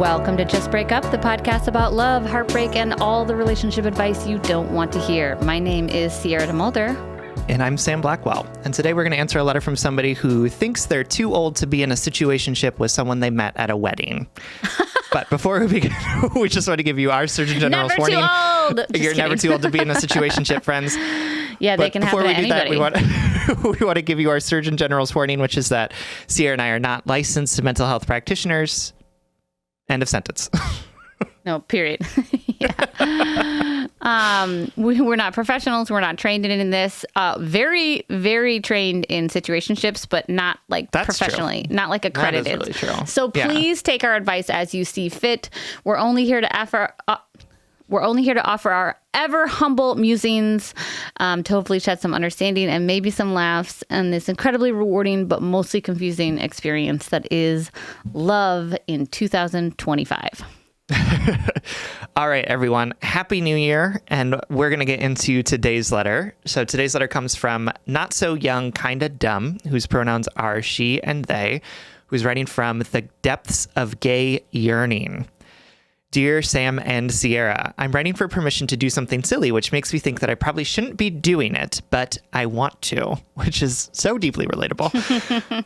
Welcome to Just Break Up, the podcast about love, heartbreak, and all the relationship advice you don't want to hear. My name is Sierra DeMulder. And I'm Sam Blackwell. And today we're going to answer a letter from somebody who thinks they're too old to be in a situationship with someone they met at a wedding. But before we begin, we just want to give you our Surgeon General's warning. Never too old. You're never too old to be in a situationship, friends. Yeah, they can happen to anybody. Before we do that, we want to give you our Surgeon General's warning, which is that Sierra and I are not licensed mental health practitioners. End of sentence. No, period. We're not professionals. We're not trained in this. Very, very trained in situationships, but not like That's professionally, true. not like accredited. That is really true. So please take our advice as you see fit. We're only here to offer our ever humble musings to hopefully shed some understanding and maybe some laughs and this incredibly rewarding but mostly confusing experience that is love in 2025. All right, everyone. Happy New Year. And we're going to get into today's letter. So today's letter comes from Not So Young Kinda Dumb, whose pronouns are she and they, who's writing from the depths of gay yearning. Dear Sam and Sierra, I'm writing for permission to do something silly, which makes me think that I probably shouldn't be doing it, but I want to, which is so deeply relatable.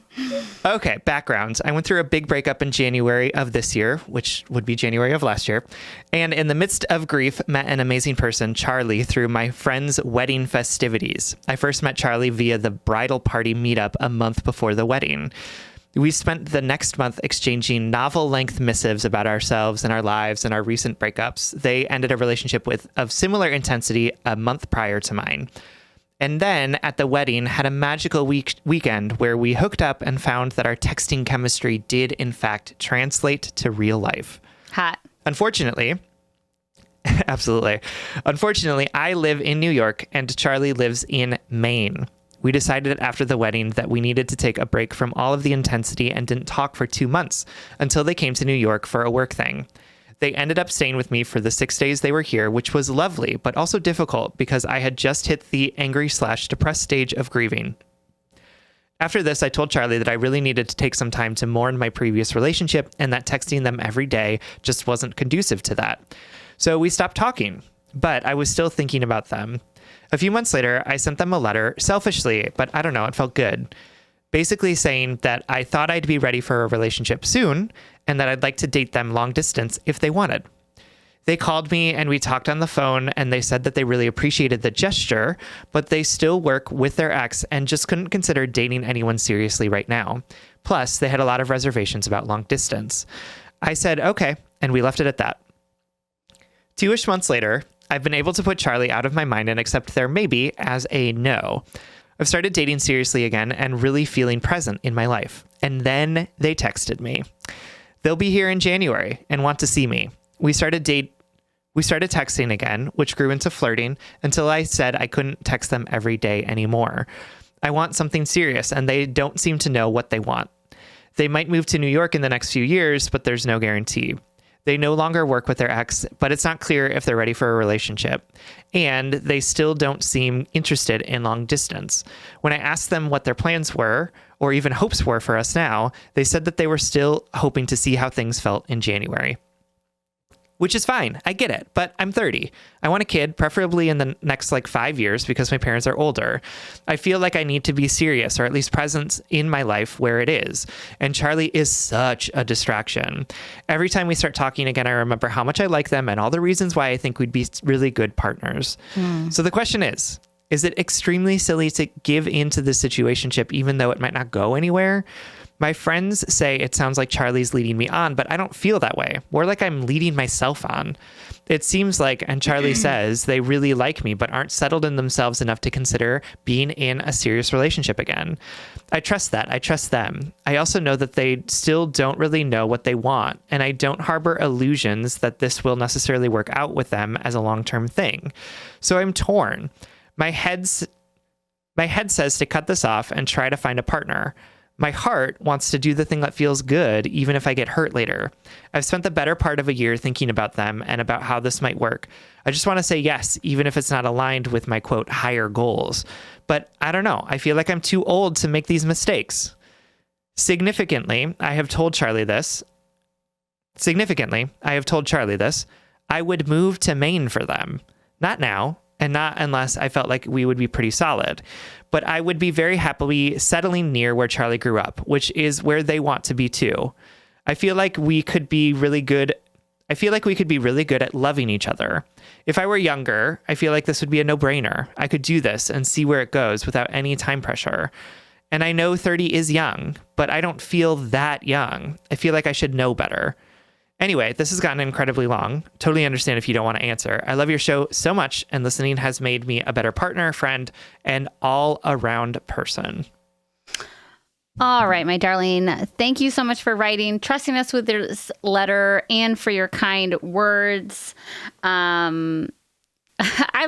Okay, background. I went through a big breakup in January of this year, which would be January of last year. And in the midst of grief, met an amazing person, Charlie, through my friend's wedding festivities. I first met Charlie via the bridal party meetup a month before the wedding. We spent the next month exchanging novel-length missives about ourselves and our lives and our recent breakups. They ended a relationship of similar intensity a month prior to mine. And then at the wedding, had a magical weekend where we hooked up and found that our texting chemistry did, in fact, translate to real life. Hot. Unfortunately, absolutely. Unfortunately, I live in New York and Charlie lives in Maine. We decided after the wedding that we needed to take a break from all of the intensity and didn't talk for 2 months until they came to New York for a work thing. They ended up staying with me for the 6 days they were here, which was lovely, but also difficult because I had just hit the angry/depressed stage of grieving. After this, I told Charlie that I really needed to take some time to mourn my previous relationship and that texting them every day just wasn't conducive to that. So we stopped talking, but I was still thinking about them. A few months later, I sent them a letter, selfishly, but I don't know, it felt good. Basically saying that I thought I'd be ready for a relationship soon and that I'd like to date them long distance if they wanted. They called me and we talked on the phone and they said that they really appreciated the gesture, but they still work with their ex and just couldn't consider dating anyone seriously right now. Plus, they had a lot of reservations about long distance. I said, okay, and we left it at that. 2-ish months later, I've been able to put Charlie out of my mind and accept their maybe as a no. I've started dating seriously again and really feeling present in my life. And then they texted me. They'll be here in January and want to see me. We started texting again, which grew into flirting until I said I couldn't text them every day anymore. I want something serious and they don't seem to know what they want. They might move to New York in the next few years, but there's no guarantee. They no longer work with their ex, but it's not clear if they're ready for a relationship. And they still don't seem interested in long distance. When I asked them what their plans were, or even hopes were for us now, they said that they were still hoping to see how things felt in January. Which is fine. I get it. But I'm 30. I want a kid, preferably in the next 5 years because my parents are older. I feel like I need to be serious or at least present in my life where it is. And Charlie is such a distraction. Every time we start talking again, I remember how much I like them and all the reasons why I think we'd be really good partners. So the question is it extremely silly to give into the situationship even though it might not go anywhere? My friends say it sounds like Charlie's leading me on, but I don't feel that way. More like I'm leading myself on. It seems like, and Charlie says, they really like me, but aren't settled in themselves enough to consider being in a serious relationship again. I trust that. I trust them. I also know that they still don't really know what they want, and I don't harbor illusions that this will necessarily work out with them as a long-term thing. So I'm torn. My head says to cut this off and try to find a partner. My heart wants to do the thing that feels good, even if I get hurt later. I've spent the better part of a year thinking about them and about how this might work. I just want to say yes, even if it's not aligned with my, quote, higher goals. But I don't know. I feel like I'm too old to make these mistakes. Significantly, I have told Charlie this. Significantly, I have told Charlie this. I would move to Maine for them. Not now, and not unless I felt like we would be pretty solid. But I would be very happily settling near where Charlie grew up, which is where they want to be too. I feel like we could be really good at loving each other. If I were younger, I feel like this would be a no-brainer. I could do this and see where it goes without any time pressure. And I know 30 is young, but I don't feel that young. I feel like I should know better. Anyway, this has gotten incredibly long. Totally understand if you don't want to answer. I love your show so much, and listening has made me a better partner, friend, and all-around person. All right, my darling. Thank you so much for writing, trusting us with this letter, and for your kind words. I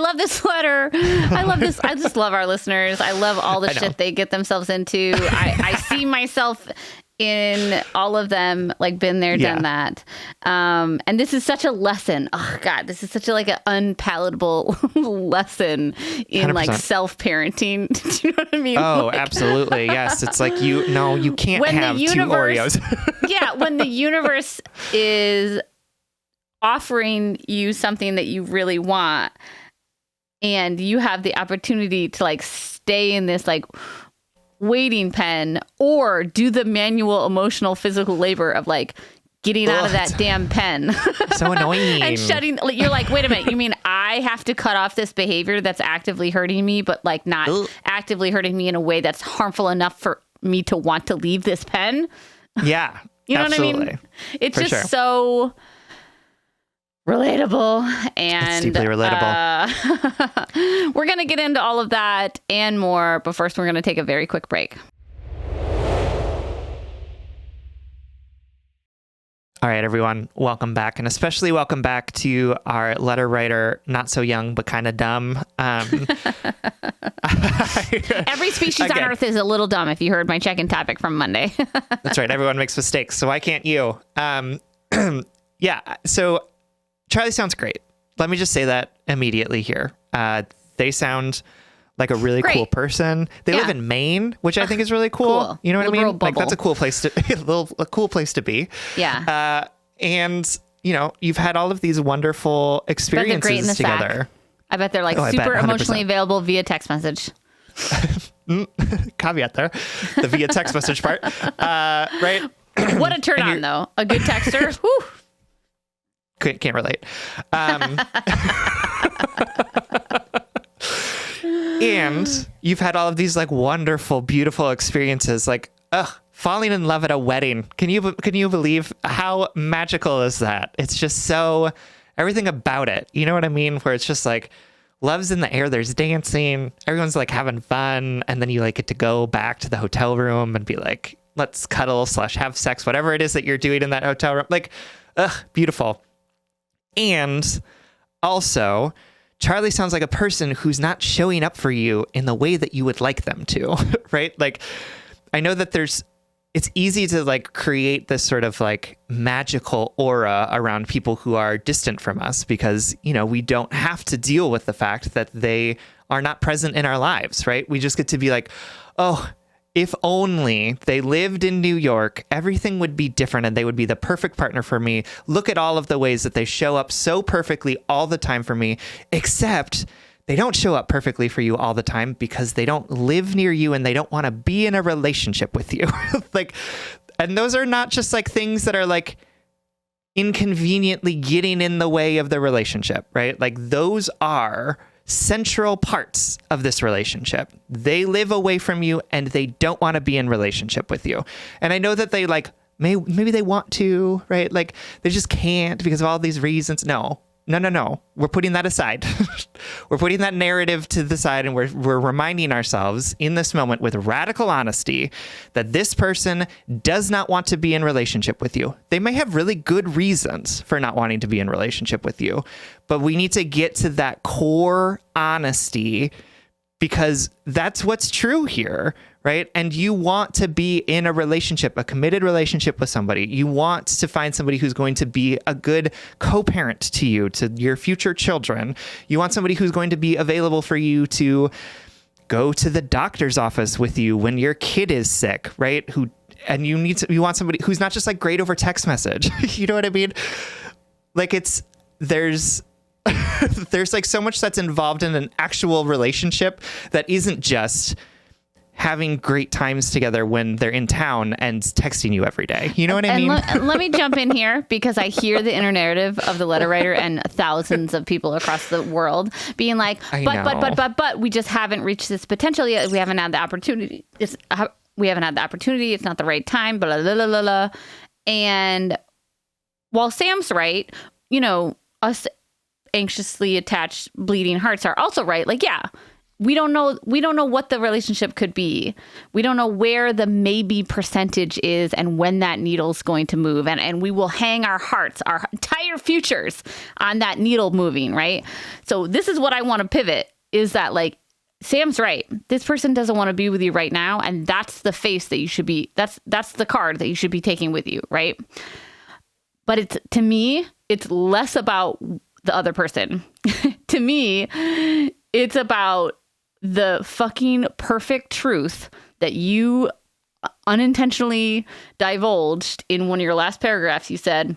love this letter. I love this. I just love our listeners. I love all the shit they get themselves into. I see myself in all of them, like been there, done that. And this is such a lesson. Oh God, this is such a like an unpalatable lesson in 100%. Like self-parenting. Do you know what I mean? Oh, like, absolutely. Yes. It's like, you can't have 2 Oreos. Yeah. When the universe is offering you something that you really want, and you have the opportunity to like stay in this like waiting pen or do the manual, emotional, physical labor of like getting out of that damn pen. So annoying. And shutting, you're like, wait a minute, you mean I have to cut off this behavior that's actively hurting me, but like not actively hurting me in a way that's harmful enough for me to want to leave this pen? Yeah. You know absolutely. what I mean? It's just so relatable, and it's deeply relatable. We're going to get into all of that and more, but first we're going to take a very quick break. All right, everyone, welcome back, and especially welcome back to our letter writer, not so young, but kind of dumb. Every species on Earth is a little dumb, if you heard my check-in topic from Monday. That's right. Everyone makes mistakes, so why can't you? Yeah, so Charlie sounds great. Let me just say that immediately here. They sound like a really cool person. They live in Maine, which I think is really cool. You know what I mean? Like that's a cool place to a cool place to be. Yeah. And you've had all of these wonderful experiences together. I bet they're like super emotionally available via text message. Caveat there, the via text message part. Right. What a turn on though. A good texter. Whew. Can't relate. And you've had all of these like wonderful, beautiful experiences, like falling in love at a wedding. Can you believe how magical is that? It's just so everything about it. You know what I mean? Where it's just like love's in the air. There's dancing. Everyone's like having fun, and then you like get to go back to the hotel room and be like, let's cuddle / have sex, whatever it is that you're doing in that hotel room. Like, beautiful. And also, Charlie sounds like a person who's not showing up for you in the way that you would like them to, right? Like, I know that it's easy to like create this sort of like magical aura around people who are distant from us because, we don't have to deal with the fact that they are not present in our lives, right? We just get to be like, oh, if only they lived in New York, everything would be different and they would be the perfect partner for me. Look at all of the ways that they show up so perfectly all the time for me, except they don't show up perfectly for you all the time because they don't live near you and they don't want to be in a relationship with you. And those are not just like things that are like inconveniently getting in the way of the relationship, right? Like those are central parts of this relationship. They live away from you and they don't want to be in relationship with you. And I know that they like, maybe they want to, right? Like they just can't because of all these reasons. No. We're putting that aside. We're putting that narrative to the side, and we're reminding ourselves in this moment with radical honesty that this person does not want to be in relationship with you. They may have really good reasons for not wanting to be in relationship with you, but we need to get to that core honesty because that's what's true here, right? And you want to be in a relationship, a committed relationship with somebody. You want to find somebody who's going to be a good co-parent to you, to your future children. You want somebody who's going to be available for you to go to the doctor's office with you when your kid is sick, right? Who and you want somebody who's not just like great over text message. You know what I mean? Like there's like so much that's involved in an actual relationship that isn't just having great times together when they're in town and texting you every day. You know what I mean? Let me jump in here because I hear the inner narrative of the letter writer and thousands of people across the world being like, but we just haven't reached this potential yet. We haven't had the opportunity. We haven't had the opportunity. It's not the right time, blah, blah, blah, blah, blah. And while Sam's right, you know, us anxiously attached bleeding hearts are also right. Like, yeah, we don't know what the relationship could be. We don't know where the maybe percentage is and when that needle's going to move. And we will hang our hearts, our entire futures on that needle moving, right? So this is what I want to pivot is that, like, Sam's right. This person doesn't want to be with you right now. And that's the face that you should be, that's the card that you should be taking with you, right? But to me, it's less about the other person. To me, it's about the fucking perfect truth that you unintentionally divulged in one of your last paragraphs. You said,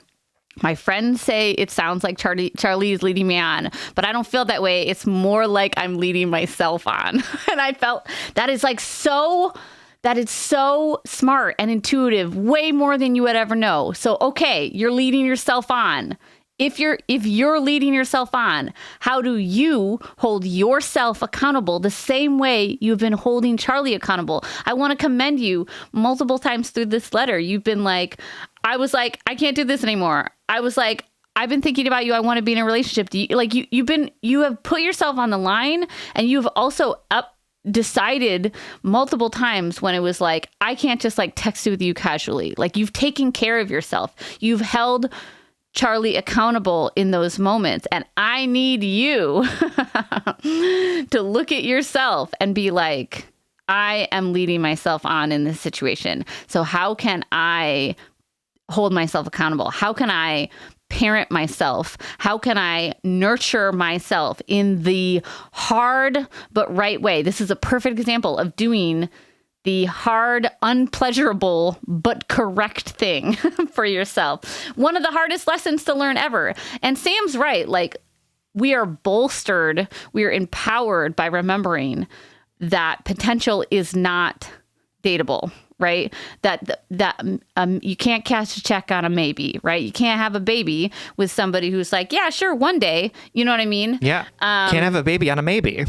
my friends say it sounds like Charlie is leading me on, but I don't feel that way. It's more like I'm leading myself on. And I felt that is so smart and intuitive, way more than you would ever know. So, okay, you're leading yourself on. If you're leading yourself on, how do you hold yourself accountable the same way you've been holding Charlie accountable? I want to commend you multiple times through this letter. You've been like, I was like, I can't do this anymore. I was like, I've been thinking about you. I want to be in a relationship. You have put yourself on the line, and you've also decided multiple times when it was like, I can't just like text with you casually. Like, you've taken care of yourself. You've held Charlie accountable in those moments. And I need you to look at yourself and be like, I am leading myself on in this situation. So how can I hold myself accountable? How can I parent myself? How can I nurture myself in the hard but right way? This is a perfect example of doing the hard, unpleasurable, but correct thing for yourself. One of the hardest lessons to learn ever. And Sam's right. Like, we are bolstered, we are empowered by remembering that potential is not dateable, right? That you can't cash a check on a maybe, right? You can't have a baby with somebody who's like, yeah, sure, one day. You know what I mean? Yeah. Can't have a baby on a maybe.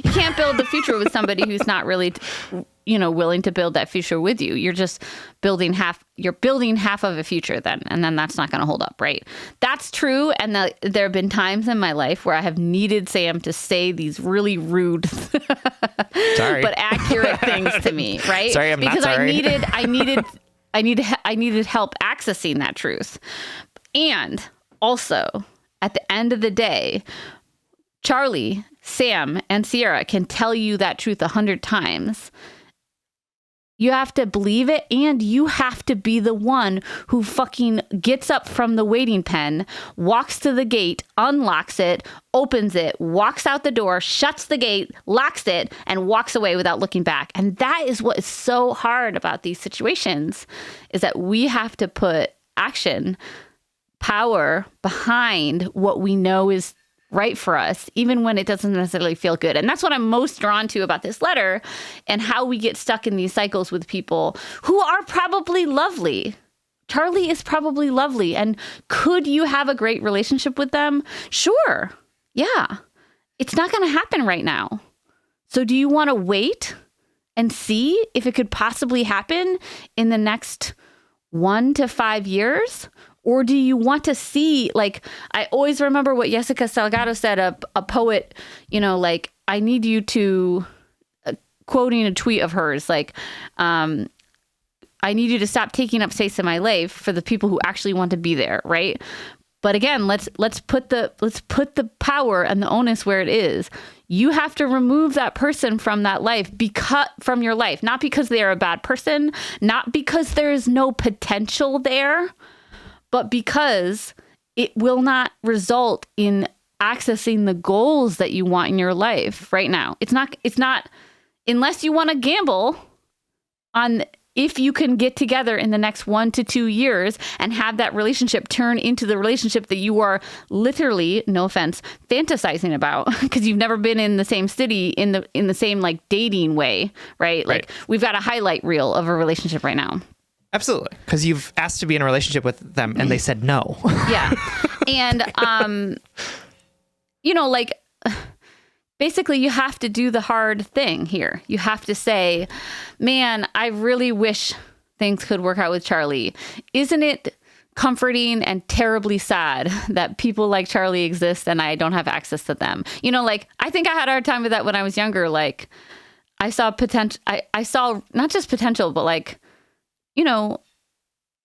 You can't build the future with somebody who's not really, willing to build that future with you. You're just building half of a future then, and then that's not going to hold up, right? That's true. And there have been times in my life where I have needed Sam to say these really rude, but accurate things to me, right? Sorry, I'm not sorry. I needed help accessing that truth. And also, at the end of the day, Charlie, Sam, and Sierra can tell you that truth 100 times. You have to believe it, and you have to be the one who fucking gets up from the waiting pen, walks to the gate, unlocks it, opens it, walks out the door, shuts the gate, locks it, and walks away without looking back. And that is what is so hard about these situations, is that we have to put action, power behind what we know is right for us, even when it doesn't necessarily feel good. And that's what I'm most drawn to about this letter, and how we get stuck in these cycles with people who are probably lovely. Charlie is probably lovely. And could you have a great relationship with them? Sure. Yeah. It's not going to happen right now. So do you want to wait and see if it could possibly happen in the next 1 to 5 years? Or do you want to see, like, I always remember what Jessica Salgado said, a poet, like, I need you to, quoting a tweet of hers, like, I need you to stop taking up space in my life for the people who actually want to be there, right? But again, let's put the power and the onus where it is. You have to remove that person from that life, from your life, not because they are a bad person, not because there is no potential there, but because it will not result in accessing the goals that you want in your life right now. It's not, unless you want to gamble on if you can get together in the next 1 to 2 years and have that relationship turn into the relationship that you are literally, no offense, fantasizing about, because you've never been in the same city in the same like dating way, right? Like we've got a highlight reel of a relationship right now. Absolutely. Because you've asked to be in a relationship with them and they said no. Yeah. And, like, basically you have to do the hard thing here. You have to say, man, I really wish things could work out with Charlie. Isn't it comforting and terribly sad that people like Charlie exist and I don't have access to them? Like, I think I had a hard time with that when I was younger. Like, I saw potential. I saw not just potential, but like,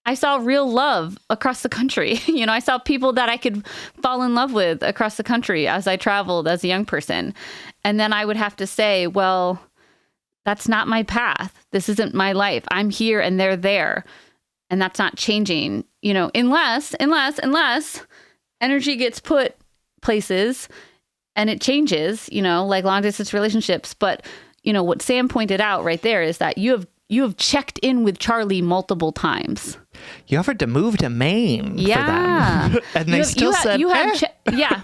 I saw real love across the country. I saw people that I could fall in love with across the country as I traveled as a young person. And then I would have to say, well, that's not my path. This isn't my life. I'm here and they're there. And that's not changing, unless energy gets put places and it changes, like long distance relationships. But, what Sam pointed out right there is that you have checked in with Charlie multiple times. You offered to move to Maine for them. And they said, yeah.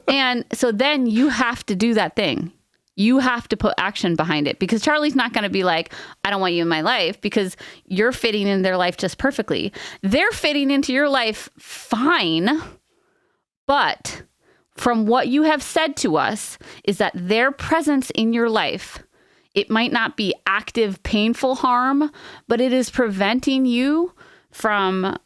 And so then you have to do that thing. You have to put action behind it, because Charlie's not going to be like, I don't want you in my life, because you're fitting in their life just perfectly. They're fitting into your life fine. But from what you have said to us is that their presence in your life, it might not be active, painful harm, but it is preventing you from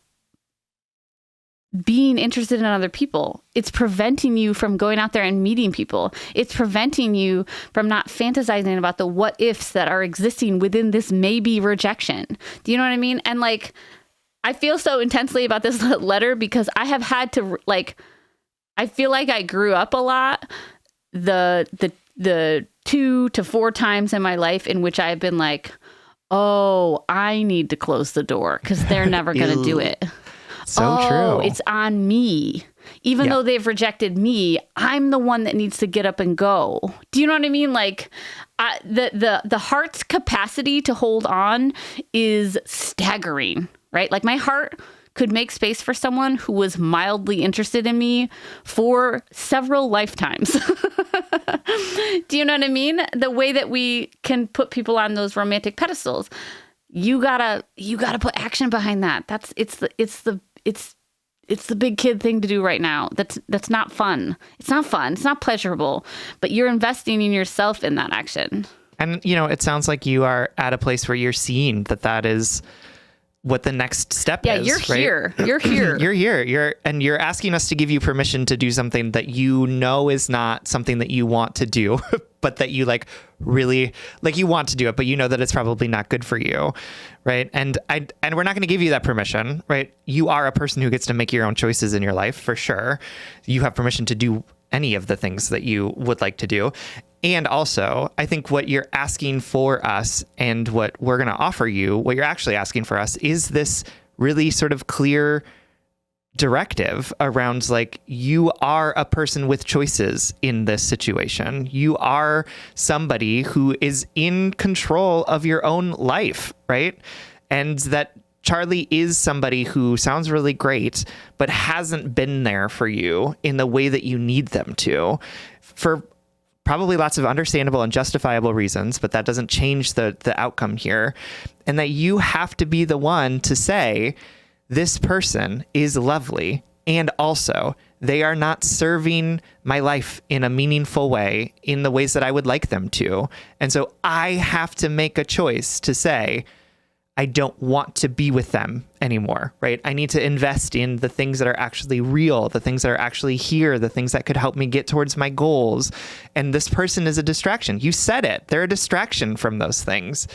being interested in other people. It's preventing you from going out there and meeting people. It's preventing you from not fantasizing about the what ifs that are existing within this maybe rejection. Do you know what I mean? And like, I feel so intensely about this letter because I have had to I feel like I grew up a lot. The 2 to 4 times in my life in which I've been like, oh, I need to close the door because they're never going to do it. So true. It's on me. Even though they've rejected me, I'm the one that needs to get up and go. Do you know what I mean? Like, the heart's capacity to hold on is staggering, right? Like, my heart could make space for someone who was mildly interested in me for several lifetimes. Do you know what I mean? The way that we can put people on those romantic pedestals, you gotta put action behind that. It's the big kid thing to do right now. That's not fun. It's not fun. It's not pleasurable, but you're investing in yourself in that action. And, it sounds like you are at a place where you're seeing that is what the next step is. Yeah, you're here. You're here. You're here. You're asking us to give you permission to do something that is not something that you want to do, but that you really you want to do it, but that it's probably not good for you, right? And we're not going to give you that permission, right? You are a person who gets to make your own choices in your life, for sure. You have permission to do any of the things that you would like to do. And also, I think what you're asking for us and what we're going to offer you, what you're actually asking for us, is this really sort of clear directive around you are a person with choices in this situation. You are somebody who is in control of your own life, right? And that Charlie is somebody who sounds really great, but hasn't been there for you in the way that you need them to, for probably lots of understandable and justifiable reasons, but that doesn't change the outcome here. And that you have to be the one to say, this person is lovely, and also they are not serving my life in a meaningful way in the ways that I would like them to. And so I have to make a choice to say, I don't want to be with them anymore, right? I need to invest in the things that are actually real, the things that are actually here, the things that could help me get towards my goals. And this person is a distraction. You said it. They're a distraction from those things.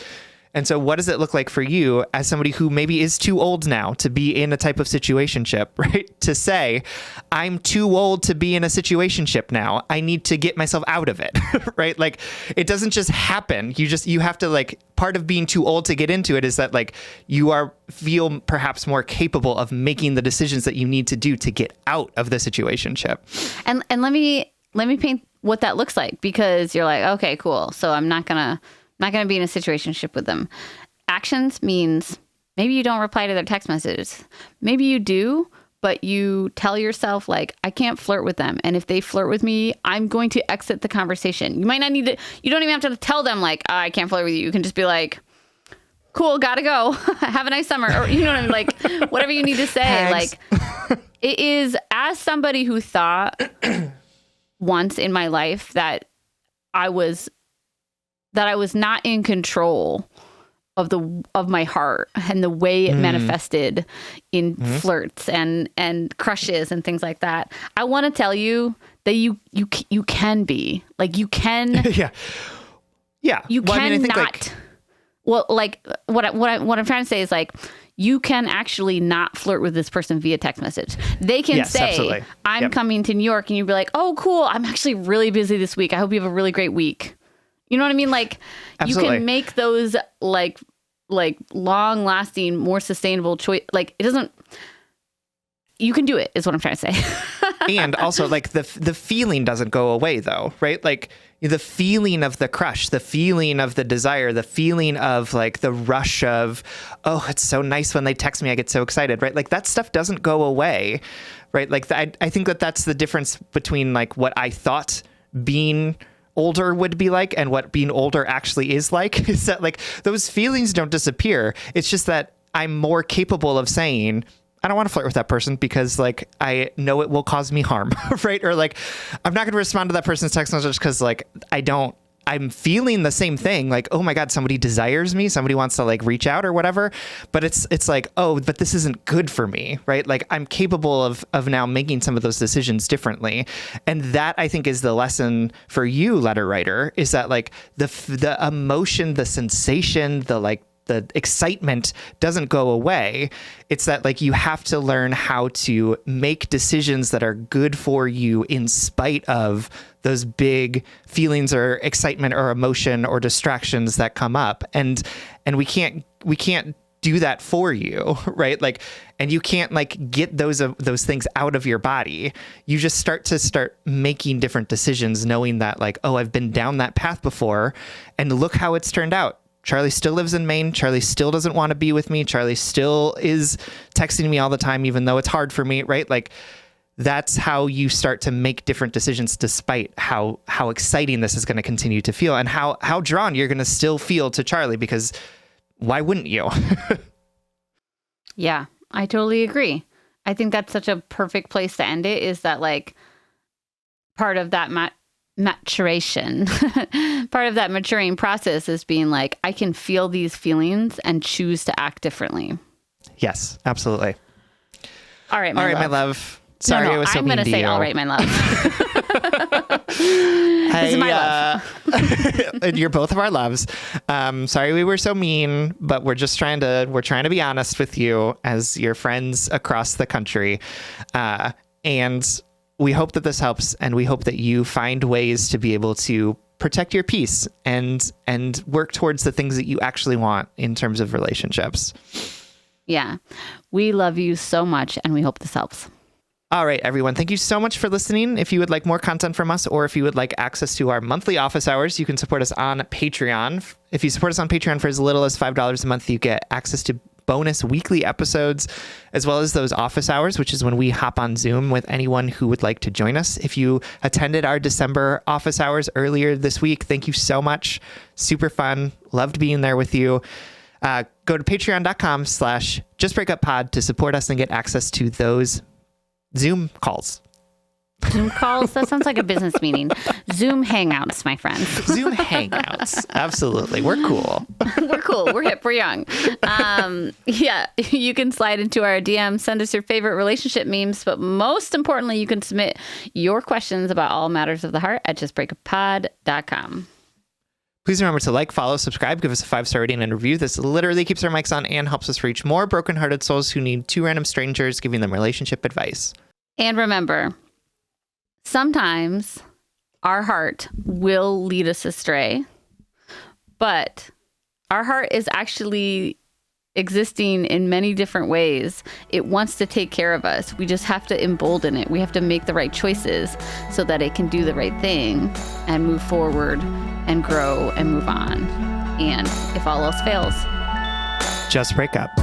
And so what does it look like for you as somebody who maybe is too old now to be in a type of situationship, right? To say, I'm too old to be in a situationship now. I need to get myself out of it, right? Like, it doesn't just happen. You have to part of being too old to get into it is that you feel perhaps more capable of making the decisions that you need to do to get out of the situationship. And let me paint what that looks like, because you're like, okay, cool. So I'm not gonna be in a situationship with them. actions means maybe you don't reply to their text messages. Maybe you do, but you tell yourself, like, I can't flirt with them. And if they flirt with me, I'm going to exit the conversation. You might not need to, you don't even have to tell them, like, I can't flirt with you. You can just be like, cool, gotta go. Have a nice summer. Or, you know what I mean? Like, whatever you need to say. Thanks. Like, it is, as somebody who thought once in my life that I was not in control of my heart and the way it manifested in flirts and crushes and things like that. I want to tell you that you can be, like, you can. Yeah. You well, cannot. I mean, I think, well, like what I'm trying to say is, like, you can actually not flirt with this person via text message. They can say, absolutely. I'm coming to New York, and you'd be like, oh, cool. I'm actually really busy this week. I hope you have a really great week. You know what I mean? Like, Absolutely. you can make those like long lasting, more sustainable choice. Like, it doesn't, you can do it is what I'm trying to say. And also, like, the feeling doesn't go away though, right? Like, the feeling of the crush, the feeling of the desire, the feeling of, like, the rush of, oh, it's so nice when they text me, I get so excited, right? Like, that stuff doesn't go away, right? Like, I think that's the difference between, like, what I thought being older would be like and what being older actually is like, is that, like, those feelings don't disappear. It's just that I'm more capable of saying, I don't want to flirt with that person because, like, I know it will cause me harm, right? Or, like, I'm not going to respond to that person's text message because, like, I'm feeling the same thing. Like, oh my God, somebody desires me. Somebody wants to, like, reach out or whatever. But it's like, oh, but this isn't good for me, right? Like, I'm capable of now making some of those decisions differently. And that, I think, is the lesson for you, letter writer, is that, like, the emotion, the sensation, the excitement doesn't go away. It's that, like, you have to learn how to make decisions that are good for you in spite of those big feelings or excitement or emotion or distractions that come up. And we can't do that for you, right? Like, and you can't, like, get those things out of your body. You just start making different decisions, knowing that, like, oh, I've been down that path before and look how it's turned out. Charlie still lives in Maine. Charlie still doesn't want to be with me. Charlie still is texting me all the time, even though it's hard for me, right? Like, that's how you start to make different decisions despite how exciting this is going to continue to feel and how drawn you're going to still feel to Charlie, because why wouldn't you? Yeah, I totally agree. I think that's such a perfect place to end it, is that, like, part of that maturation, part of that maturing process is being like, I can feel these feelings and choose to act differently. Yes, absolutely. All right, my love. Sorry, no, I was so I'm mean gonna to say, you. all right, my love. This is my love. You're both of our loves. Sorry we were so mean, but we're trying to be honest with you as your friends across the country. And we hope that this helps, and we hope that you find ways to be able to protect your peace and work towards the things that you actually want in terms of relationships. Yeah. We love you so much, and we hope this helps. All right, everyone. Thank you so much for listening. If you would like more content from us, or if you would like access to our monthly office hours, you can support us on Patreon. If you support us on Patreon for as little as $5 a month, you get access to bonus weekly episodes, as well as those office hours, which is when we hop on Zoom with anyone who would like to join us. If you attended our December office hours earlier this week, thank you so much. Super fun. Loved being there with you. Go to patreon.com/justbreakuppod to support us and get access to those Zoom calls. Zoom calls? That sounds like a business meeting. Zoom hangouts, my friends. Zoom hangouts. Absolutely. We're cool. We're cool. We're hip. We're young. Yeah, you can slide into our DM, send us your favorite relationship memes, but most importantly, you can submit your questions about all matters of the heart at justbreakuppod.com. Please remember to like, follow, subscribe, give us a 5-star rating and review. This literally keeps our mics on and helps us reach more brokenhearted souls who need two random strangers giving them relationship advice. And remember, sometimes our heart will lead us astray, but our heart is actually existing in many different ways. It wants to take care of us. We just have to embolden it. We have to make the right choices so that it can do the right thing and move forward and grow and move on. And if all else fails, just break up.